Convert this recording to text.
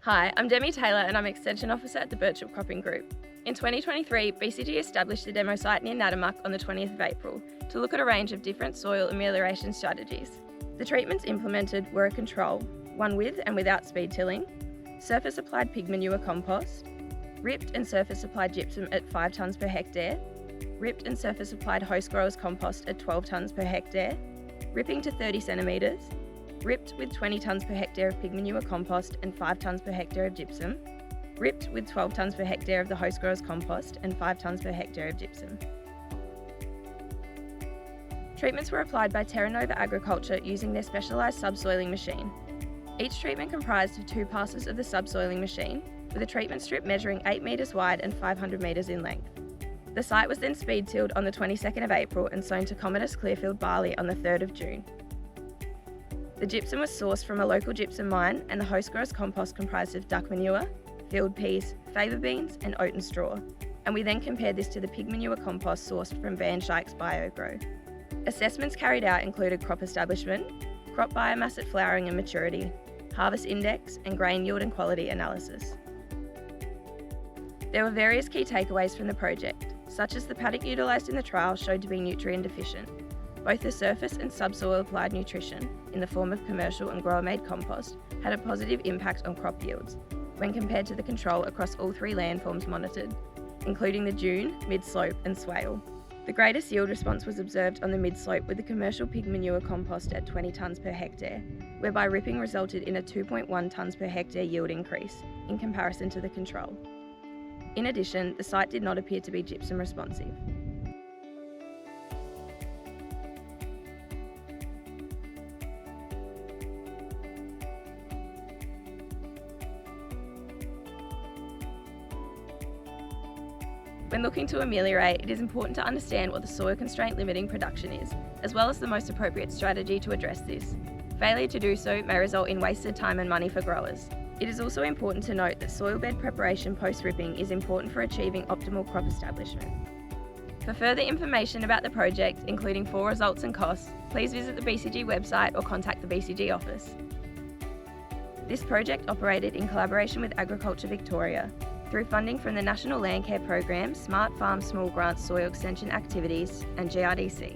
Hi, I'm Demi Taylor and I'm Extension Officer at the Birchip Cropping Group. In 2023, BCG established a demo site near Natimuk on the 20th of April to look at a range of different soil amelioration strategies. The treatments implemented were a control, one with and without speed tilling, surface applied pig manure compost, ripped and surface applied gypsum at 5 tonnes per hectare, ripped and surface applied host growers compost at 12 tonnes per hectare, ripping to 30 centimetres, ripped with 20 tonnes per hectare of pig manure compost and 5 tonnes per hectare of gypsum, ripped with 12 tonnes per hectare of the host growers compost and 5 tonnes per hectare of gypsum. Treatments were applied by Terra Nova Agriculture using their specialised subsoiling machine. Each treatment comprised of 2 passes of the subsoiling machine, with a treatment strip measuring 8 metres wide and 500 metres in length. The site was then speed tilled on the 22nd of April and sown to Commodus Clearfield barley on the 3rd of June. The gypsum was sourced from a local gypsum mine and the host growers compost comprised of duck manure, field peas, fava beans and oat and straw, and we then compared this to the pig manure compost sourced from Van Schijk's BioGrow. Assessments carried out included crop establishment, crop biomass at flowering and maturity, harvest index and grain yield and quality analysis. There were various key takeaways from the project, such as the paddock utilised in the trial showed to be nutrient deficient. Both the surface and subsoil applied nutrition, in the form of commercial and grower-made compost, had a positive impact on crop yields, when compared to the control across all 3 landforms monitored, including the dune, mid-slope and swale. The greatest yield response was observed on the mid-slope with the commercial pig manure compost at 20 tonnes per hectare, whereby ripping resulted in a 2.1 tonnes per hectare yield increase, in comparison to the control. In addition, the site did not appear to be gypsum responsive. When looking to ameliorate, it is important to understand what the soil constraint limiting production is, as well as the most appropriate strategy to address this. Failure to do so may result in wasted time and money for growers. It is also important to note that soil bed preparation post-ripping is important for achieving optimal crop establishment. For further information about the project, including full results and costs, please visit the BCG website or contact the BCG office. This project operated in collaboration with Agriculture Victoria, through funding from the National Landcare Program, Smart Farm Small Grant Soil Extension Activities and GRDC.